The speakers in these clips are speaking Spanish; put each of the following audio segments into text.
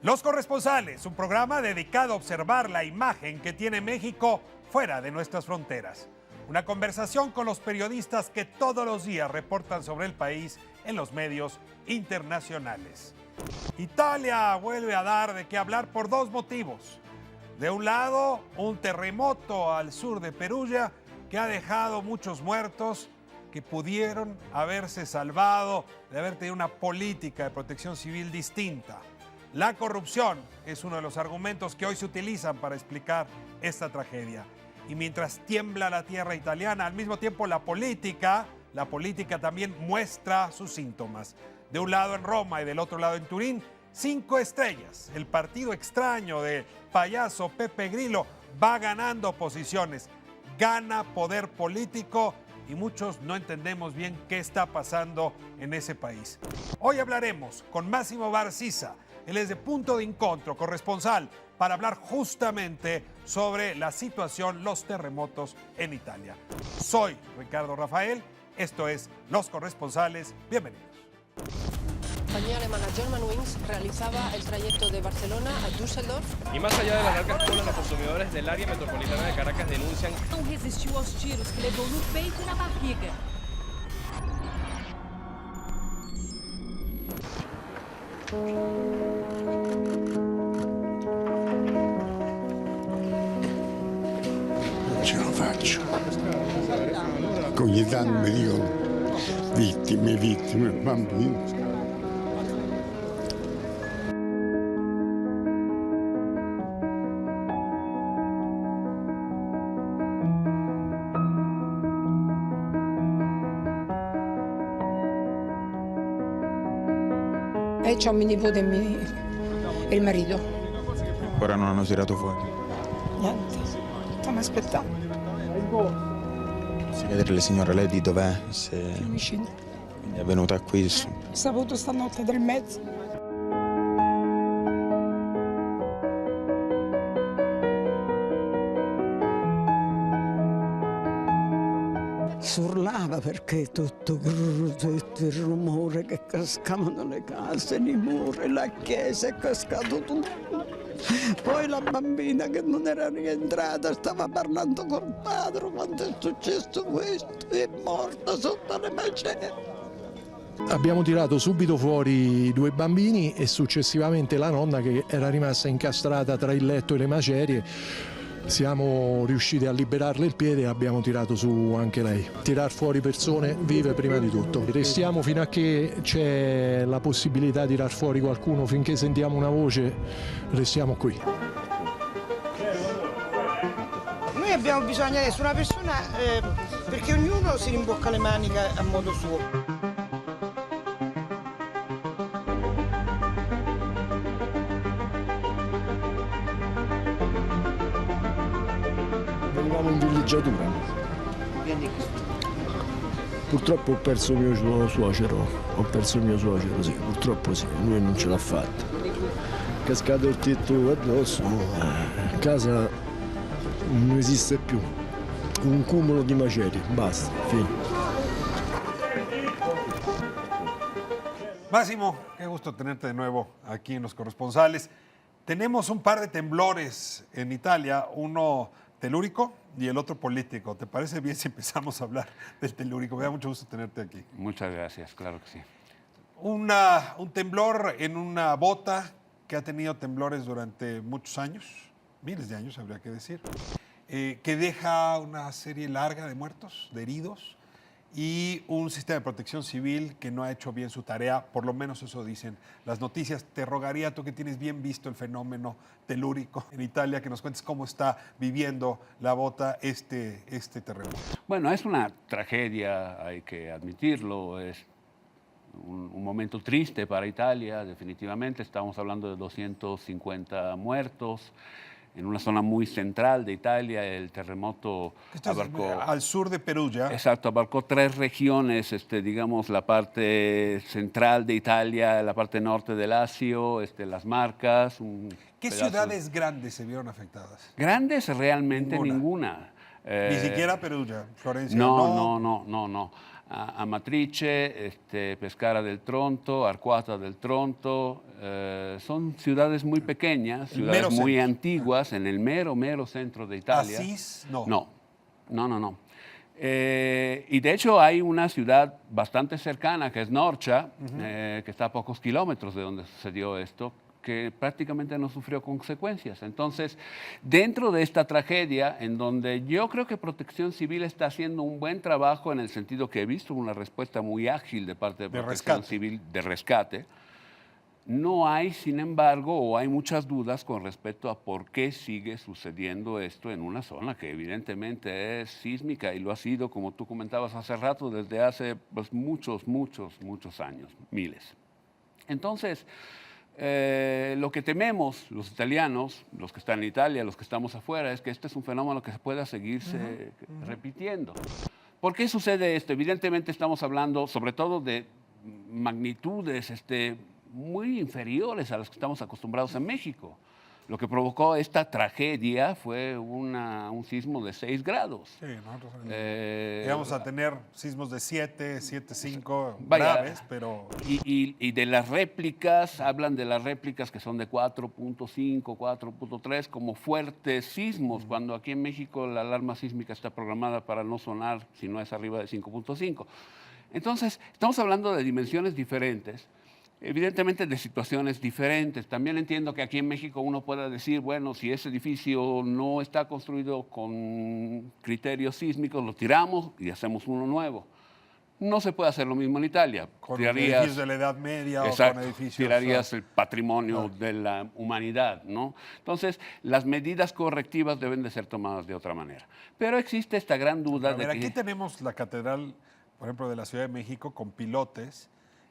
Los Corresponsales, un programa dedicado a observar la imagen que tiene México fuera de nuestras fronteras. Una conversación con los periodistas que todos los días reportan sobre el país en los medios internacionales. Italia vuelve a dar de qué hablar por dos motivos. De un lado, un terremoto al sur de Perugia que ha dejado muchos muertos que pudieron haberse salvado de haber tenido una política de protección civil distinta. La corrupción es uno de los argumentos que hoy se utilizan para explicar esta tragedia. Y mientras tiembla la tierra italiana, al mismo tiempo la política también muestra sus síntomas. De un lado en Roma y del otro lado en Turín, 5 estrellas. El partido extraño del payaso Pepe Grillo va ganando posiciones, gana poder político y muchos no entendemos bien qué está pasando en ese país. Hoy hablaremos con Massimo Barzisa. Él es de Punto de Incontro, corresponsal, para hablar justamente sobre la situación, los terremotos en Italia. Soy Ricardo Rafael, esto es Los Corresponsales, bienvenidos. La compañía alemana Germanwings realizaba el trayecto de Barcelona a Düsseldorf. Y más allá de las largas colas, los consumidores del área metropolitana de Caracas denuncian. Não resistiu aos tiros que levou no peito e na barriga. Non ce la faccio. Ogni tanto mi dico vittime, bambini. E c'ho mio nipote e il marito. Ancora non hanno tirato fuori. Niente, stiamo aspettando. Si vedere le signore, lei di dov'è? Se Vicino. quindi è venuta qui. Ho saputo stanotte 3:30. Urlava perché tutto il rumore che cascavano le case, i muri, la chiesa, è cascato tutto. Poi la bambina che non era rientrata stava parlando col padre quando è successo questo, è morta sotto le macerie. Abbiamo tirato subito fuori i 2 bambini e successivamente la nonna che era rimasta incastrata tra il letto e le macerie. Siamo riusciti a liberarle il piede e abbiamo tirato su anche lei. Tirar fuori persone vive prima di tutto. Restiamo fino a che c'è la possibilità di tirar fuori qualcuno, finché sentiamo una voce restiamo qui. Noi abbiamo bisogno adesso di una persona perché ognuno si rimbocca le maniche a modo suo. Venivamo in villeggiatura. Purtroppo ho perso il mio suocero. Sì, purtroppo sì, lui non ce l'ha fatta. Cascato il tetto addosso, casa non esiste più. Un cumulo di macerie, basta, fine. Máximo, qué gusto tenerte de nuevo aquí en Los Corresponsales. Tenemos un par de temblores en Italia, uno telúrico y el otro político. ¿Te parece bien si empezamos a hablar del telúrico? Me da mucho gusto tenerte aquí. Muchas gracias, claro que sí. Un temblor en una bota que ha tenido temblores durante muchos años, miles de años habría que decir, que deja una serie larga de muertos, de heridos, y un sistema de protección civil que no ha hecho bien su tarea, por lo menos eso dicen las noticias. Te rogaría, tú que tienes bien visto el fenómeno telúrico en Italia, que nos cuentes cómo está viviendo la bota este terremoto. Bueno, es una tragedia, hay que admitirlo, es un momento triste para Italia, definitivamente. Estamos hablando de 250 muertos. En una zona muy central de Italia, el terremoto abarcó... Al sur de Perugia. Exacto, abarcó 3 regiones, digamos la parte central de Italia, la parte norte del Lacio, las Marcas. ¿Qué ciudades grandes se vieron afectadas? Grandes realmente ninguna. Ni siquiera Perugia, Florencia. No. Amatrice, Pescara del Tronto, Arcuata del Tronto. Son ciudades muy pequeñas, ciudades muy antiguas, en el mero centro de Italia. ¿Asís? No. No. Y de hecho hay una ciudad bastante cercana, que es Norcia, que está a pocos kilómetros de donde sucedió esto, que prácticamente no sufrió consecuencias. Entonces, dentro de esta tragedia, en donde yo creo que Protección Civil está haciendo un buen trabajo, en el sentido que he visto una respuesta muy ágil de parte de Protección Civil de rescate, no hay, sin embargo, o hay muchas dudas con respecto a por qué sigue sucediendo esto en una zona que evidentemente es sísmica, y lo ha sido, como tú comentabas hace rato, desde hace pues, muchos años, miles. Entonces, lo que tememos los italianos, los que están en Italia, los que estamos afuera, es que este es un fenómeno que pueda seguirse repitiendo. ¿Por qué sucede esto? Evidentemente estamos hablando sobre todo de magnitudes muy inferiores a las que estamos acostumbrados en México. Lo que provocó esta tragedia fue un sismo de 6 grados. Sí, nosotros íbamos a tener sismos de 7.5 vaya, graves, pero... Y de las réplicas, hablan de las réplicas que son de 4.5, 4.3, como fuertes sismos, cuando aquí en México la alarma sísmica está programada para no sonar si no es arriba de 5.5. Entonces, estamos hablando de dimensiones diferentes, evidentemente de situaciones diferentes. También entiendo que aquí en México uno pueda decir, bueno, si ese edificio no está construido con criterios sísmicos, lo tiramos y hacemos uno nuevo. No se puede hacer lo mismo en Italia. Con edificios de la Edad Media, exacto, o con edificios... tirarías el patrimonio de la humanidad, ¿no? Entonces, las medidas correctivas deben de ser tomadas de otra manera. Pero existe esta gran duda de que... Aquí tenemos la catedral, por ejemplo, de la Ciudad de México, con pilotes,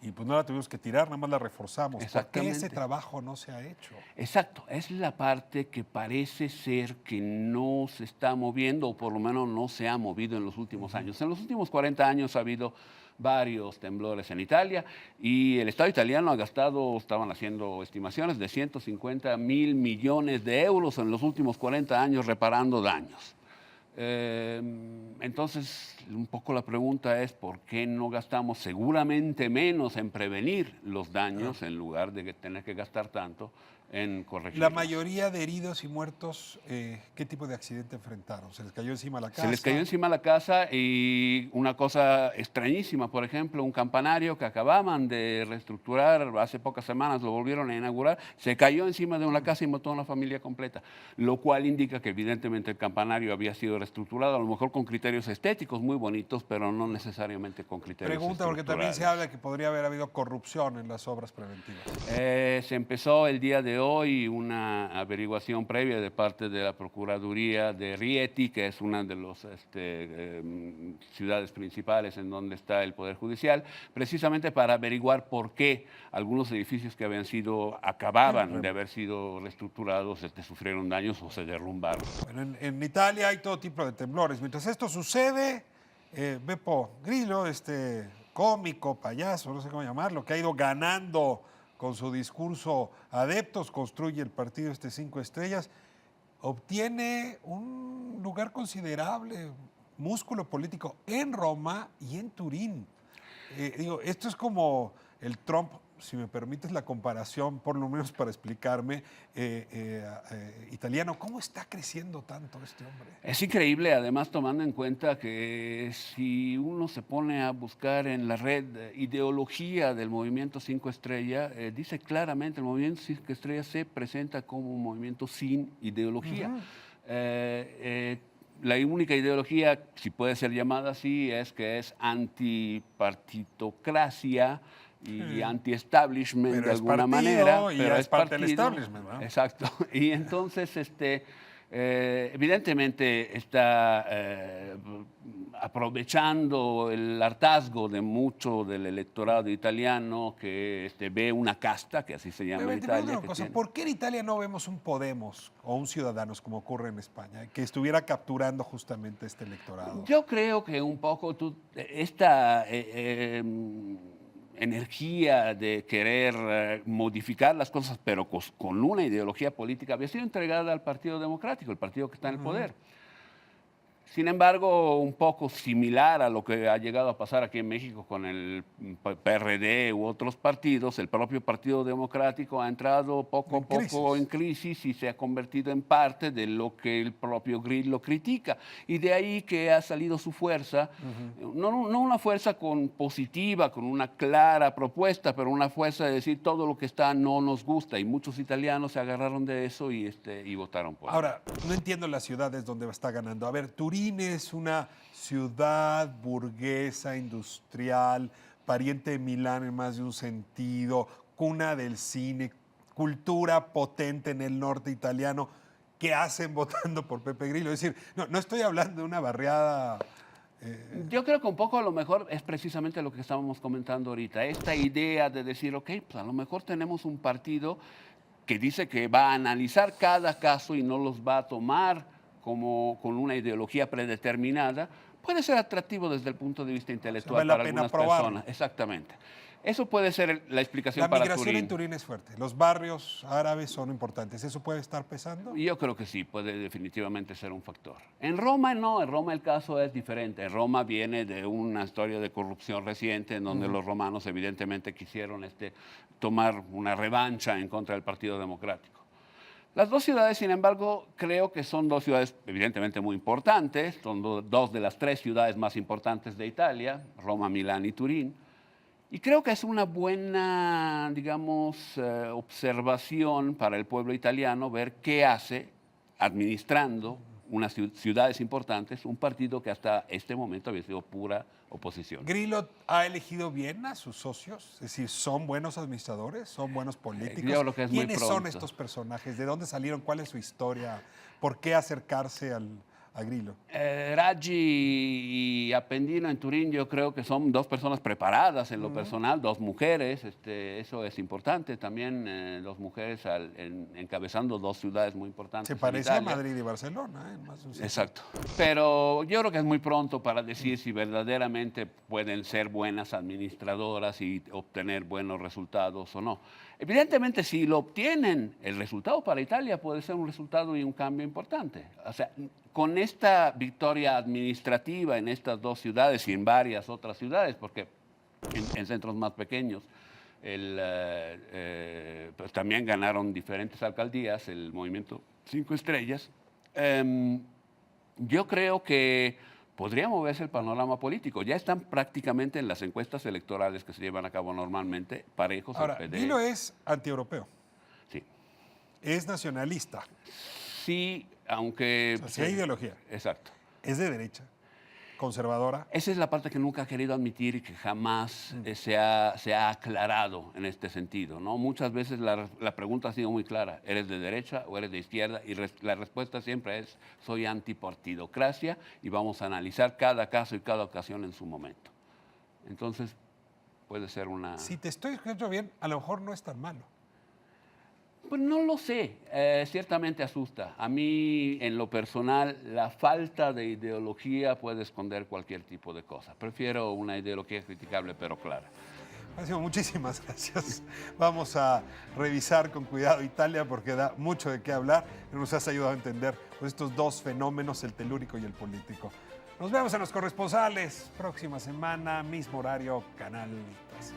y pues no la tuvimos que tirar, nada más la reforzamos. ¿Por qué ese trabajo no se ha hecho? Exacto, es la parte que parece ser que no se está moviendo, o por lo menos no se ha movido en los últimos años. En los últimos 40 años ha habido varios temblores en Italia, y el Estado italiano ha gastado, estaban haciendo estimaciones, de 150.000 millones de euros en los últimos 40 años reparando daños. Entonces, un poco la pregunta es ¿por qué no gastamos seguramente menos en prevenir los daños en lugar de tener que gastar tanto en corregir? La mayoría de heridos y muertos, ¿qué tipo de accidente enfrentaron? ¿Se les cayó encima la casa? Se les cayó encima la casa, y una cosa extrañísima, por ejemplo, un campanario que acababan de reestructurar hace pocas semanas, lo volvieron a inaugurar, se cayó encima de una casa y mató a una familia completa, lo cual indica que evidentemente el campanario había sido reestructurado, a lo mejor con criterios estéticos muy bonitos, pero no necesariamente con criterios Pregunta, porque también se habla que podría haber habido corrupción en las obras preventivas. Se empezó el día de hoy una averiguación previa de parte de la Procuraduría de Rieti, que es una de las ciudades principales en donde está el Poder Judicial, precisamente para averiguar por qué algunos edificios que acababan de haber sido reestructurados sufrieron daños o se derrumbaron. Bueno, en Italia hay todo tipo de temblores. Mientras esto sucede, Beppo Grillo, cómico, payaso, no sé cómo llamarlo, que ha ido ganando con su discurso adeptos, construye el partido 5 estrellas, obtiene un lugar considerable, músculo político en Roma y en Turín. Esto es como el Trump, si me permites la comparación, por lo menos para explicarme, italiano. ¿Cómo está creciendo tanto este hombre? Es increíble, además tomando en cuenta que si uno se pone a buscar en la red ideología del movimiento 5 estrellas, dice claramente el movimiento 5 estrellas se presenta como un movimiento sin ideología. La única ideología, si puede ser llamada así, es que es antipartitocracia y anti-establishment de alguna manera. Pero es parte del establishment, ¿no? Exacto. Y entonces, evidentemente está aprovechando el hartazgo de mucho del electorado italiano que ve una casta, que así se llama en Italia. ¿Por qué en Italia no vemos un Podemos o un Ciudadanos como ocurre en España, que estuviera capturando justamente este electorado? Yo creo que un poco esta energía de querer modificar las cosas, pero con una ideología política, había sido entregada al Partido Democrático, el partido que está en el poder. Sin embargo, un poco similar a lo que ha llegado a pasar aquí en México con el PRD u otros partidos, el propio Partido Democrático ha entrado poco a poco en crisis y se ha convertido en parte de lo que el propio Grillo critica. Y de ahí que ha salido su fuerza, no una fuerza positiva, con una clara propuesta, pero una fuerza de decir todo lo que está no nos gusta. Y muchos italianos se agarraron de eso y votaron por él. Ahora, no entiendo las ciudades donde está ganando. A ver, Turín es una ciudad burguesa, industrial, pariente de Milán en más de un sentido, cuna del cine, cultura potente en el norte italiano. ¿Qué hacen votando por Pepe Grillo? Es decir, no estoy hablando de una barriada... Yo creo que un poco a lo mejor es precisamente lo que estábamos comentando ahorita. Esta idea de decir, ok, pues a lo mejor tenemos un partido que dice que va a analizar cada caso y no los va a tomar como con una ideología predeterminada, puede ser atractivo desde el punto de vista intelectual para algunas personas. Exactamente. Eso puede ser la explicación para Turín. La migración en Turín es fuerte. Los barrios árabes son importantes. ¿Eso puede estar pesando? Yo creo que sí, puede definitivamente ser un factor. En Roma no, en Roma el caso es diferente. En Roma viene de una historia de corrupción reciente en donde los romanos evidentemente quisieron tomar una revancha en contra del Partido Democrático. Las dos ciudades, sin embargo, creo que son dos ciudades evidentemente muy importantes, son dos de las tres ciudades más importantes de Italia, Roma, Milán y Turín, y creo que es una buena, digamos, observación para el pueblo italiano ver qué hace administrando unas ciudades importantes, un partido que hasta este momento había sido pura oposición. ¿Grillo ha elegido bien a sus socios? Es decir, ¿son buenos administradores? ¿Son buenos políticos? Yo creo que es muy ¿Quiénes pronto. son estos personajes? ¿De dónde salieron? ¿Cuál es su historia? ¿Por qué acercarse a Grillo? Raggi y Appendino en Turín yo creo que son dos personas preparadas en lo personal, dos mujeres, eso es importante también, dos mujeres encabezando dos ciudades muy importantes. Se parece a Madrid y Barcelona. Exacto. Pero yo creo que es muy pronto para decir si verdaderamente pueden ser buenas administradoras y obtener buenos resultados o no. Evidentemente, si lo obtienen, el resultado para Italia puede ser un resultado y un cambio importante. O sea, con esta victoria administrativa en estas dos ciudades y en varias otras ciudades, porque en centros más pequeños pues también ganaron diferentes alcaldías, el Movimiento 5 Estrellas, yo creo que podría moverse el panorama político. Ya están prácticamente en las encuestas electorales que se llevan a cabo normalmente parejos. Ahora, Grillo es antieuropeo. Sí. Es nacionalista. Sí, aunque... O sea, sí hay ideología. Exacto. Es de derecha, conservadora. Esa es la parte que nunca ha querido admitir y que jamás se ha aclarado en este sentido, ¿no? Muchas veces la pregunta ha sido muy clara, ¿eres de derecha o eres de izquierda? Y la respuesta siempre es, soy antipartidocracia y vamos a analizar cada caso y cada ocasión en su momento. Entonces, puede ser una... Si te estoy escuchando bien, a lo mejor no es tan malo. Pues no lo sé, ciertamente asusta. A mí, en lo personal, la falta de ideología puede esconder cualquier tipo de cosa. Prefiero una ideología criticable, pero clara. Máximo, muchísimas gracias. Vamos a revisar con cuidado Italia porque da mucho de qué hablar. Nos has ayudado a entender pues, estos dos fenómenos, el telúrico y el político. Nos vemos en Los Corresponsales. Próxima semana, mismo horario, Canal 13.